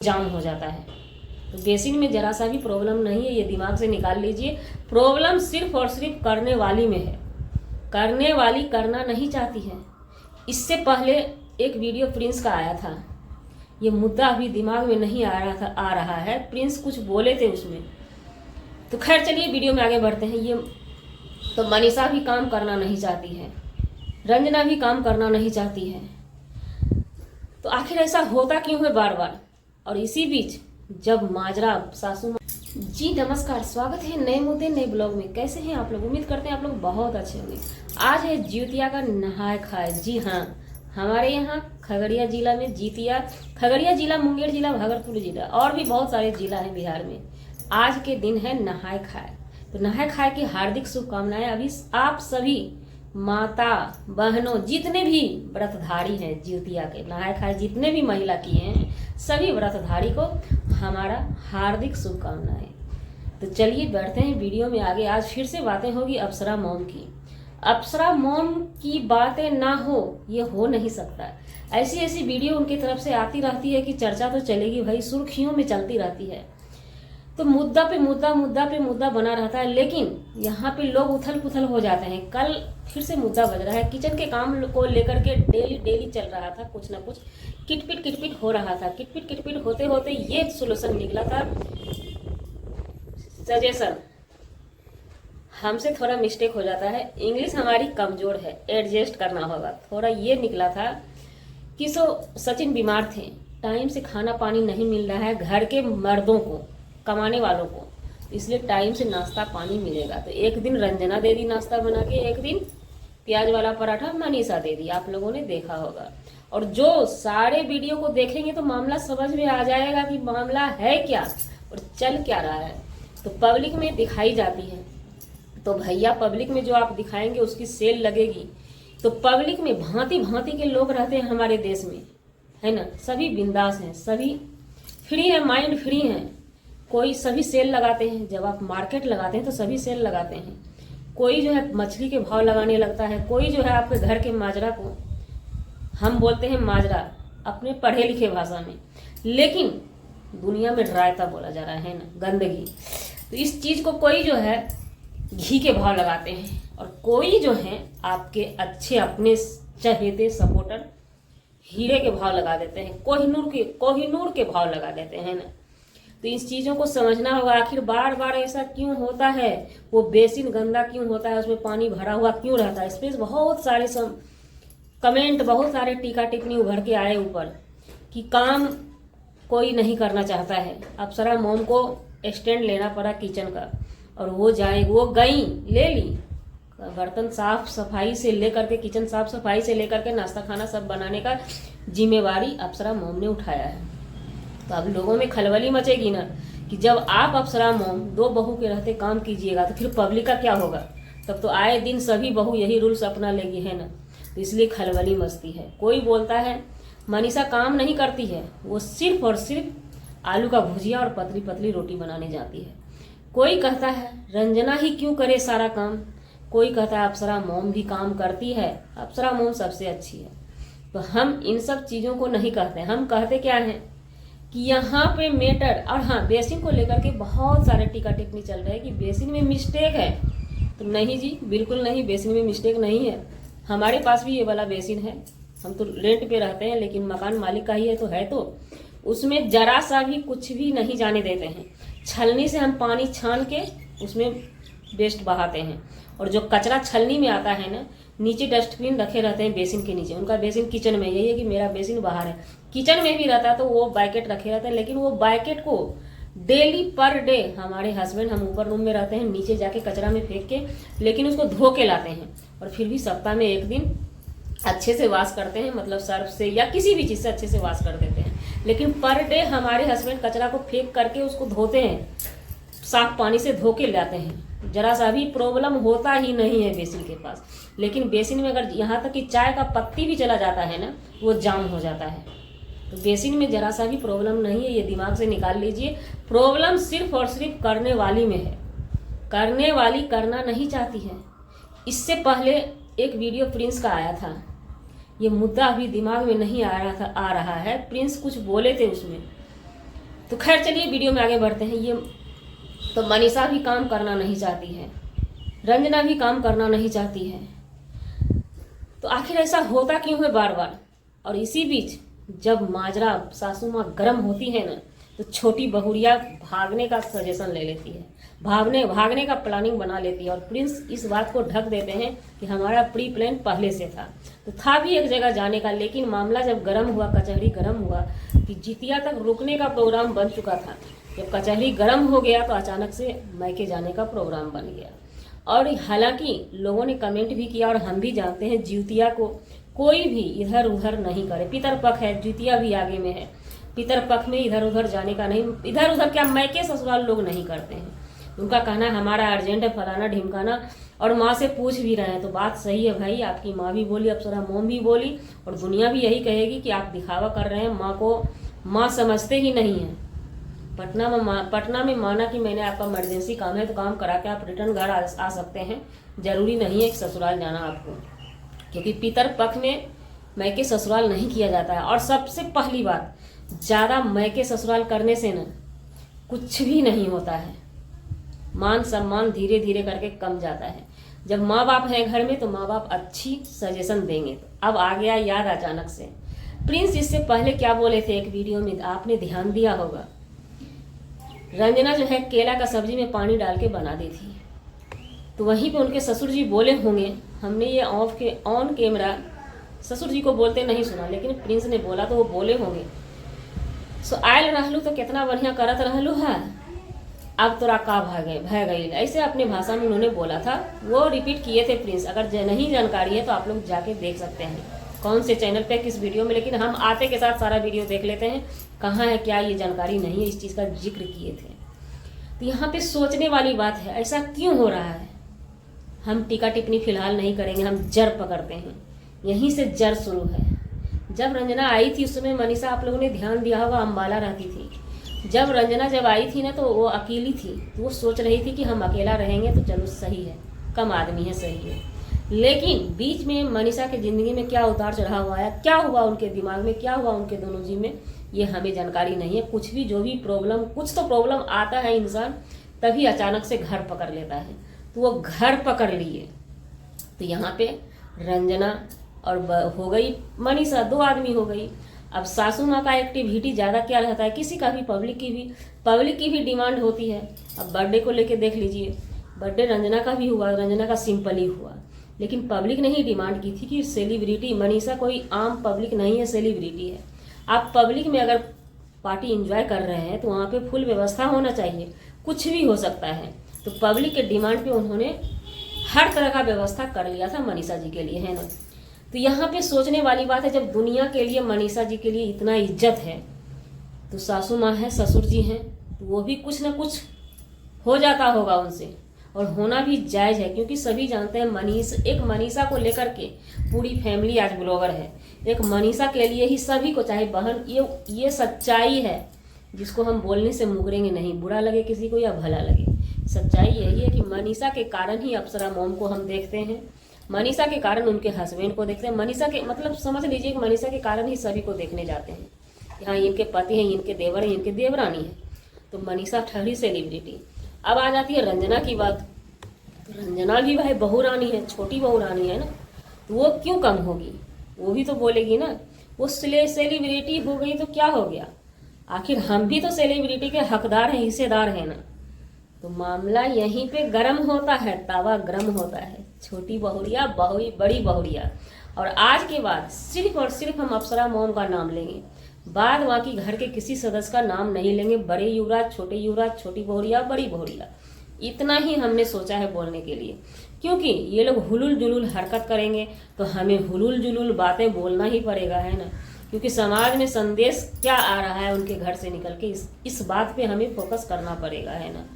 जाम हो जाता है। तो बेसिन में जरा सा भी प्रॉब्लम नहीं है, ये दिमाग से निकाल लीजिए। प्रॉब्लम सिर्फ और सिर्फ करने वाली में है, करने वाली करना नहीं चाहती है। इससे पहले एक वीडियो प्रिंस का आया था, ये मुद्दा अभी दिमाग में नहीं आ रहा है। प्रिंस कुछ बोले थे उसमें, तो खैर चलिए वीडियो में आगे बढ़ते हैं। ये तो मनीषा भी काम करना नहीं चाहती है, रंजना भी काम करना नहीं चाहती है, तो आखिर ऐसा होता क्यों है बार बार। और इसी बीच जब माजरा सासू जी नमस्कार, स्वागत है नए मुद्दे नए ब्लॉग में। कैसे हैं आप लोग? उम्मीद करते हैं आप लोग बहुत अच्छे होंगे। आज है जितिया का नहाय खाए। जी हाँ, हमारे यहाँ खगड़िया जिला में जितिया, खगड़िया जिला, मुंगेर जिला, भागलपुर जिला और भी बहुत सारे जिला हैं बिहार में। आज के दिन है नहाय खाए। तो नहाय खाए की हार्दिक शुभकामनाएं अभी आप सभी माता बहनों, जितने भी व्रतधारी हैं जितिया के, नहाय खाए जितने भी महिला किए हैं, सभी व्रतधारी को हमारा हार्दिक शुभकामनाएं। तो चलिए बढ़ते हैं वीडियो में आगे। आज फिर से बातें होगी अप्सरा मॉम की। अप्सरा मॉम की बातें ना हो, ये हो नहीं सकता। ऐसी ऐसी वीडियो उनकी तरफ से आती रहती है कि चर्चा तो चलेगी भाई, सुर्खियों में चलती रहती है। तो मुद्दा पे मुद्दा बना रहता है, लेकिन यहाँ पे लोग उथल पुथल हो जाते हैं। कल फिर से मुद्दा बज रहा है, किचन के काम को लेकर के डेली चल रहा था, कुछ ना कुछ किटपिट हो रहा था। किटपिट होते होते ये सोल्यूशन निकला था, सजेशन। हमसे थोड़ा मिस्टेक हो जाता है, इंग्लिश हमारी कमजोर है, एडजस्ट करना होगा थोड़ा। ये निकला था कि सचिन बीमार थे, टाइम से खाना पानी नहीं मिल रहा है घर के मर्दों को, कमाने वालों को, इसलिए टाइम से नाश्ता पानी मिलेगा। तो एक दिन रंजना दे दी नाश्ता बना के, एक दिन प्याज वाला पराठा मनीषा दे दी, आप लोगों ने देखा होगा। और जो सारे वीडियो को देखेंगे तो मामला समझ में आ जाएगा कि मामला है क्या और चल क्या रहा है। तो पब्लिक में दिखाई जाती है, तो भैया पब्लिक में जो आप दिखाएंगे उसकी सेल लगेगी। तो पब्लिक में भांति भांति के लोग रहते हैं हमारे देश में, है ना। सभी बिंदास हैं, सभी फ्री है, माइंड फ्री है। कोई सभी सेल लगाते हैं, जब आप मार्केट लगाते हैं तो सभी सेल लगाते हैं। कोई जो है मछली के भाव लगाने लगता है, कोई जो है आपके घर के माजरा को, हम बोलते हैं माजरा अपने पढ़े लिखे भाषा में, लेकिन दुनिया में रायता बोला जा रहा है ना, गंदगी। तो इस चीज को कोई जो है घी के भाव लगाते हैं, और कोई जो है आपके अच्छे अपने चहेते सपोर्टर हीरे के भाव लगा देते हैं, कोहिनूर के भाव लगा देते हैं ना। तो इस चीज़ों को समझना होगा, आखिर बार बार ऐसा क्यों होता है। वो बेसिन गंदा क्यों होता है, उसमें पानी भरा हुआ क्यों रहता है। इस पर बहुत सारे कमेंट, बहुत सारे टीका टिप्पणी उभर के आए ऊपर कि काम कोई नहीं करना चाहता है। अप्सरा मॉम को स्टैंड लेना पड़ा किचन का, और वो गई, ले ली, बर्तन साफ सफाई से लेकर के, किचन साफ सफाई से लेकर के नाश्ता खाना सब बनाने का जिम्मेवारी अप्सरा मॉम ने उठाया है। तो अब लोगों में खलबली मचेगी ना कि जब आप अप्सरा मॉम दो बहू के रहते काम कीजिएगा तो फिर पब्लिक का क्या होगा। तब तो आए दिन सभी बहू यही रूल्स अपना लेगी, है ना। तो इसलिए खलबली मचती है। कोई बोलता है मनीषा काम नहीं करती है, वो सिर्फ और सिर्फ आलू का भुजिया और पतली पतली रोटी बनाने जाती है। कोई कहता है रंजना ही क्यों करे सारा काम, कोई कहता है अप्सरा मॉम भी काम करती है, अप्सरा मॉम सबसे अच्छी है। तो हम इन सब चीज़ों को नहीं कहते, हम कहते क्या है कि यहाँ पे मेटर। और हाँ, बेसिन को लेकर के बहुत सारे टीका टिप्पणी चल रहे हैं कि बेसिन में मिस्टेक है। तो नहीं जी, बिल्कुल नहीं, बेसिन में मिस्टेक नहीं है। हमारे पास भी ये वाला बेसिन है, हम तो रेंट पे रहते हैं, लेकिन मकान मालिक का ही है, तो उसमें जरा सा भी कुछ भी नहीं जाने देते हैं। छलनी से हम पानी छान के उसमें वेस्ट बहाते हैं, और जो कचरा छलनी में आता है ना, नीचे डस्टबिन रखे रहते हैं बेसिन के नीचे। उनका बेसिन किचन में, यही है कि मेरा बेसिन बाहर है, किचन में भी रहता तो वो बैकेट रखे रहते हैं। लेकिन वो बैकेट को डेली पर डे हमारे हस्बैंड, हम ऊपर रूम में रहते हैं, नीचे जाके कचरा में फेंक के, लेकिन उसको धो के लाते हैं। और फिर भी सप्ताह में एक दिन अच्छे से वॉश करते हैं, मतलब सर्फ से या किसी भी चीज़ से अच्छे से वॉश कर देते हैं। लेकिन पर डे हमारे हस्बैंड कचरा को फेंक करके उसको धोते हैं, साफ पानी से धो के लाते हैं। जरा सा भी प्रॉब्लम होता ही नहीं है बेसिन के पास। लेकिन बेसिन में अगर यहाँ तक कि चाय का पत्ती भी चला जाता है ना, वो जाम हो जाता है। तो बेसिन में जरा सा भी प्रॉब्लम नहीं है, ये दिमाग से निकाल लीजिए। प्रॉब्लम सिर्फ और सिर्फ करने वाली में है, करने वाली करना नहीं चाहती है। इससे पहले एक वीडियो प्रिंस का आया था, ये मुद्दा अभी दिमाग में नहीं आ रहा है। प्रिंस कुछ बोले थे उसमें, तो खैर चलिए वीडियो में आगे बढ़ते हैं। ये तो मनीषा भी काम करना नहीं चाहती है, रंजना भी काम करना नहीं चाहती है, तो आखिर ऐसा होता क्यों है बार बार। और इसी बीच जब माजरा सासू माँ गर्म होती है ना, तो छोटी बहुरिया भागने का सजेशन ले लेती है, भागने का प्लानिंग बना लेती है। और प्रिंस इस बात को ढक देते हैं कि हमारा प्री प्लान पहले से था, तो था भी एक जगह जाने का, लेकिन मामला जब गर्म हुआ, कचहरी गर्म हुआ कि जितिया तक रुकने का प्रोग्राम बन चुका था। जब कचहरी गर्म हो गया तो अचानक से मैके जाने का प्रोग्राम बन गया। और हालांकि लोगों ने कमेंट भी किया और हम भी जानते हैं जितिया को कोई भी इधर उधर नहीं करे। पितर पक्ष है, जितिया भी आगे में है, पितर पक्ष में इधर उधर जाने का नहीं, इधर उधर क्या मैके ससुराल लोग नहीं करते हैं। उनका कहना है हमारा अर्जेंट है, फलाना ढिमकाना, और माँ से पूछ भी रहे हैं तो बात सही है भाई। आपकी माँ भी बोली, अप्सरा मोम भी बोली, और दुनिया भी यही कहेगी कि आप दिखावा कर रहे हैं, माँ को माँ समझते ही नहीं है। पटना में माना कि मैंने आपका इमरजेंसी काम है तो काम करा के आप रिटर्न घर आ सकते हैं, जरूरी नहीं है कि ससुराल जाना आपको, क्योंकि पितर पक्ष में मैके ससुराल नहीं किया जाता है। और सबसे पहली बात, ज़्यादा मैके ससुराल करने से ना कुछ भी नहीं होता है, मान सम्मान धीरे धीरे करके कम जाता है। जब माँ बाप हैं घर में तो माँ बाप अच्छी सजेशन देंगे। तो अब आ गया याद अचानक से, प्रिंस इससे पहले क्या बोले थे एक वीडियो में, आपने ध्यान दिया होगा। रंजना जो है केला का सब्जी में पानी डाल के बना दी थी, तो वहीं पे उनके ससुर जी बोले होंगे, हमने ये ऑन कैमरा ससुर जी को बोलते नहीं सुना, लेकिन प्रिंस ने बोला तो वो बोले होंगे, सो आयल रहलू तो कितना बढ़िया करत रहलू है, अब तोरा का भय गई, ऐसे अपने भाषा में उन्होंने बोला था, वो रिपीट किए थे प्रिंस। अगर नहीं जानकारी है तो आप लोग जाके देख सकते हैं कौन से चैनल पे किस वीडियो में, लेकिन हम आते के साथ सारा वीडियो देख लेते हैं, कहाँ है क्या ये जानकारी नहीं है, इस चीज़ का जिक्र किए थे। तो यहाँ पे सोचने वाली बात है, ऐसा क्यों हो रहा है। हम टीका टिप्पणी फिलहाल नहीं करेंगे, हम जड़ पकड़ते हैं, यहीं से जड़ शुरू है। जब रंजना आई थी उस समय मनीषा आप लोगों ने ध्यान दिया होगा अम्बाला रहती थी। जब रंजना आई थी ना तो वो अकेली थी, तो वो सोच रही थी कि हम अकेला रहेंगे तो चलो सही है, कम आदमी है सही है। लेकिन बीच में मनीषा की ज़िंदगी में क्या उतार चढ़ाव आया, क्या हुआ उनके दिमाग में, क्या हुआ उनके दोनों जी में, ये हमें जानकारी नहीं है। कुछ भी जो भी प्रॉब्लम, कुछ तो प्रॉब्लम आता है इंसान तभी अचानक से घर पकड़ लेता है, तो वो घर पकड़ लिए। तो यहाँ पे रंजना और हो गई मनीषा, दो आदमी हो गई। अब सासू माँ का एक्टिविटी ज़्यादा क्या रहता है, किसी का भी पब्लिक की भी डिमांड होती है। अब बर्थडे को लेके देख लीजिए, बर्थडे रंजना का भी हुआ, रंजना का सिंपल ही हुआ, लेकिन पब्लिक ने ही डिमांड की थी कि सेलिब्रिटी, मनीषा कोई आम पब्लिक नहीं है, सेलिब्रिटी है। आप पब्लिक में अगर पार्टी एंजॉय कर रहे हैं तो वहाँ पे फुल व्यवस्था होना चाहिए, कुछ भी हो सकता है। तो पब्लिक के डिमांड पे उन्होंने हर तरह का व्यवस्था कर लिया था मनीषा जी के लिए, है ना। तो यहाँ पे सोचने वाली बात है, जब दुनिया के लिए मनीषा जी के लिए इतना इज्जत है, तो सासू माँ है, ससुर जी हैं, तो वो भी कुछ ना कुछ हो जाता होगा उनसे, और होना भी जायज़ है, क्योंकि सभी जानते हैं एक मनीषा को लेकर के पूरी फैमिली आज ब्लॉगर है। एक मनीषा के लिए ही सभी को, चाहे बहन, ये सच्चाई है जिसको हम बोलने से मुकरेंगे नहीं, बुरा लगे किसी को या भला लगे। सच्चाई यही है कि मनीषा के कारण ही अप्सरा मोम को हम देखते हैं, मनीषा के कारण उनके हस्बैंड को देखते हैं, मनीषा के मतलब समझ लीजिए कि मनीषा के कारण ही सभी को देखने जाते हैं कि हाँ इनके पति हैं, इनके देवर हैं, इनके देवरानी है। तो मनीषा ठहरी सेलिब्रिटी। अब आ जाती है रंजना की बात। तो रंजना भी भाई बहू रानी है, छोटी बहू रानी है ना, तो वो क्यों कम होगी, वो भी तो बोलेगी ना। वो सेलिब्रिटी हो गई तो क्या हो गया, आखिर हम भी तो सेलिब्रिटी के हकदार हैं, हिस्सेदार हैं ना। तो मामला यहीं पे गर्म होता है, तावा गर्म होता है। छोटी बहुरिया, बड़ी बहुरिया, और आज के बाद सिर्फ और सिर्फ हम अप्सरा मोम का नाम लेंगे, बाद बाकी घर के किसी सदस्य का नाम नहीं लेंगे। बड़े युवराज, छोटी बहुरिया, बड़ी बहुरिया, इतना ही हमने सोचा है बोलने के लिए, क्योंकि ये लोग हुलुल जुलुल हरकत करेंगे तो हमें हुलुल जुलुल बातें बोलना ही पड़ेगा, है ना। क्योंकि समाज में संदेश क्या आ रहा है उनके घर से निकल के, इस बात पे हमें फोकस करना पड़ेगा, है ना।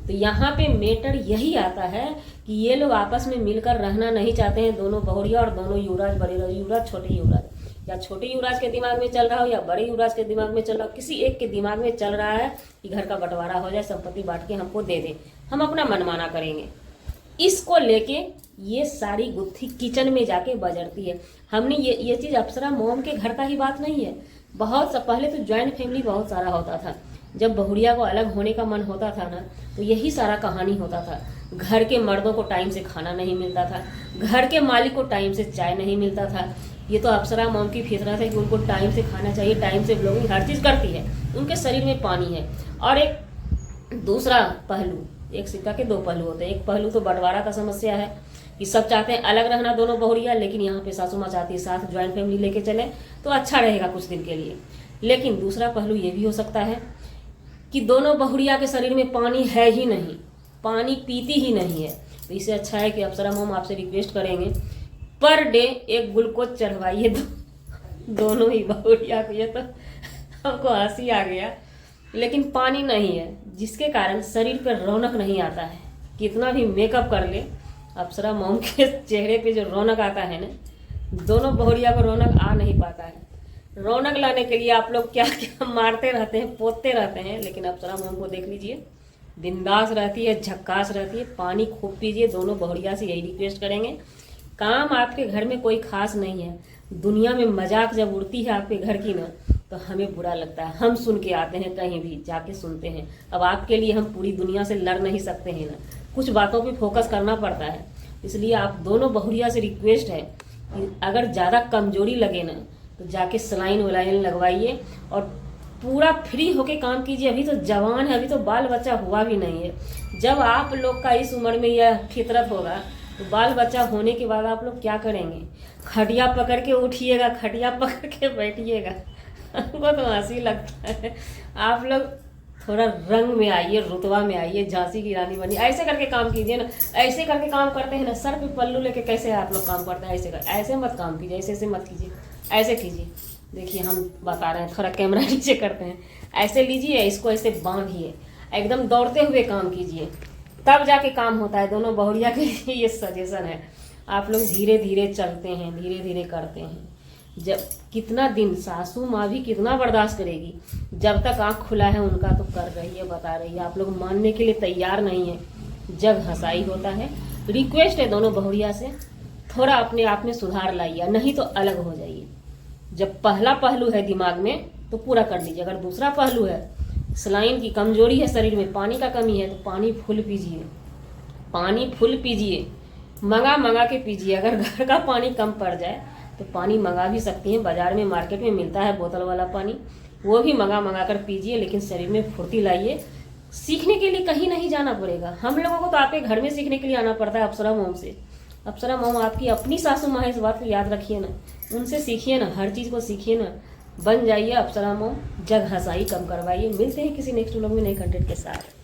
तो यहाँ पे मैटर यही आता है कि ये लोग आपस में मिलकर रहना नहीं चाहते हैं, दोनों बहुरिया और दोनों युवराज, बड़े युवराज, छोटे युवराज, या छोटे युवराज के दिमाग में चल रहा हो या बड़े युवराज के दिमाग में चल रहा हो, किसी एक के दिमाग में चल रहा है कि घर का बंटवारा हो जाए, संपत्ति बांट के हमको दे दे, हम अपना मनमाना करेंगे। इसको लेके ये सारी गुत्थी किचन में जाके बजरती है। हमने ये चीज़ अप्सरा मोम के घर का ही बात नहीं है, बहुत पहले तो ज्वाइंट फैमिली बहुत सारा होता था, जब बहुड़िया को अलग होने का मन होता था ना, तो यही सारा कहानी होता था। घर के मर्दों को टाइम से खाना नहीं मिलता था, घर के मालिक को टाइम से चाय नहीं मिलता था। ये तो अप्सरा मॉम की फितरत है कि उनको टाइम से खाना चाहिए, टाइम से ब्लॉगिंग हर चीज़ करती है, उनके शरीर में पानी है। और एक दूसरा पहलू, एक सिक्का के दो पहलू होते हैं। एक पहलू तो बंटवारा का समस्या है कि सब चाहते हैं अलग रहना दोनों बहुड़िया, लेकिन यहाँ पे सासू माँ चाहती है साथ ज्वाइंट फैमिली लेके चले तो अच्छा रहेगा कुछ दिन के लिए। लेकिन दूसरा पहलू ये भी हो सकता है कि दोनों बहुड़िया के शरीर में पानी है ही नहीं, पानी पीती ही नहीं है। तो इससे अच्छा है कि अप्सरा मॉम आपसे रिक्वेस्ट करेंगे, पर डे एक ग्लूकोज चढ़वाइए दोनों ही बहुड़िया को। ये तो हमको हंसी आ गया, लेकिन पानी नहीं है, जिसके कारण शरीर पर रौनक नहीं आता है। कितना भी मेकअप कर ले, अप्सरा मॉम के चेहरे पे जो रौनक आता है ना, दोनों बहुड़िया को रौनक आ नहीं पाता है। रौनक लाने के लिए आप लोग क्या क्या मारते रहते हैं, पोतते रहते हैं, लेकिन अप्सरा मॉम को देख लीजिए, बिंदास रहती है, झक्कास रहती है। पानी खूब पीजिए, दोनों बहुड़िया से यही रिक्वेस्ट करेंगे। काम आपके घर में कोई खास नहीं है, दुनिया में मजाक जब उड़ती है आपके घर की ना, तो हमें बुरा लगता है। हम सुन के आते हैं, कहीं भी जाके सुनते हैं। अब आपके लिए हम पूरी दुनिया से लड़ नहीं सकते हैं ना, कुछ बातों पे फोकस करना पड़ता है। इसलिए आप दोनों बहुड़िया से रिक्वेस्ट है कि अगर ज़्यादा कमजोरी लगे ना, तो जाके सलाइन वलाइन लगवाइए और पूरा फ्री होके काम कीजिए। अभी तो जवान है, अभी तो बाल बच्चा हुआ भी नहीं है। जब आप लोग का इस उम्र में यह फितरत होगा, तो बाल बच्चा होने के बाद आप लोग क्या करेंगे? खटिया पकड़ के उठिएगा, खटिया पकड़ के बैठिएगा। हमको तो हंसी लगता है। आप लोग थोड़ा रंग में आइए, रुतबा में आइए, झांसी की रानी बनिए। ऐसे करके काम कीजिए ना, ऐसे करके काम करते हैं ना, सर पे पल्लू लेके कैसे आप लोग काम करते हैं? ऐसे मत काम कीजिए, ऐसे मत कीजिए, ऐसे कीजिए। देखिए हम बता रहे हैं, थोड़ा कैमरा नीचे करते हैं। ऐसे लीजिए, इसको ऐसे बांधिए, एकदम दौड़ते हुए काम कीजिए, तब जाके काम होता है। दोनों बहुड़िया के लिए ये सजेशन है। आप लोग धीरे धीरे चलते हैं, धीरे धीरे करते हैं। जब कितना दिन सासू माँ भी कितना बर्दाश्त करेगी? जब तक आँख खुला है उनका तो कर रही है, बता रही है। आप लोग मानने के लिए तैयार नहीं है, जग हंसाई होता है। रिक्वेस्ट है दोनों बहुड़िया से, थोड़ा अपने आप में सुधार लाइए, नहीं तो अलग हो जाइए। जब पहला पहलू है दिमाग में तो पूरा कर लीजिए। अगर दूसरा पहलू है सलाइन की कमजोरी है, शरीर में पानी का कमी है, तो पानी फुल पीजिए, पानी फुल पीजिए, मंगा के पीजिए। अगर घर का पानी कम पड़ जाए तो पानी मंगा भी सकती हैं, बाजार में मार्केट में मिलता है बोतल वाला पानी, वो भी मंगा कर पीजिए। लेकिन शरीर में फुर्ती लाइए। सीखने के लिए कहीं नहीं जाना पड़ेगा। हम लोगों को तो आपके घर में सीखने के लिए आना पड़ता है अप्सरा मॉम से। अप्सरा मॉम आपकी अपनी सासू माँ है, इस बात को याद रखिए ना, उनसे सीखिए ना, हर चीज़ को सीखिए ना, बन जाइए अप्सरा मॉम, जग हंसाई कम करवाइए। मिलते हैं किसी नेक्स्ट व्लॉग में नए कंटेंट के साथ।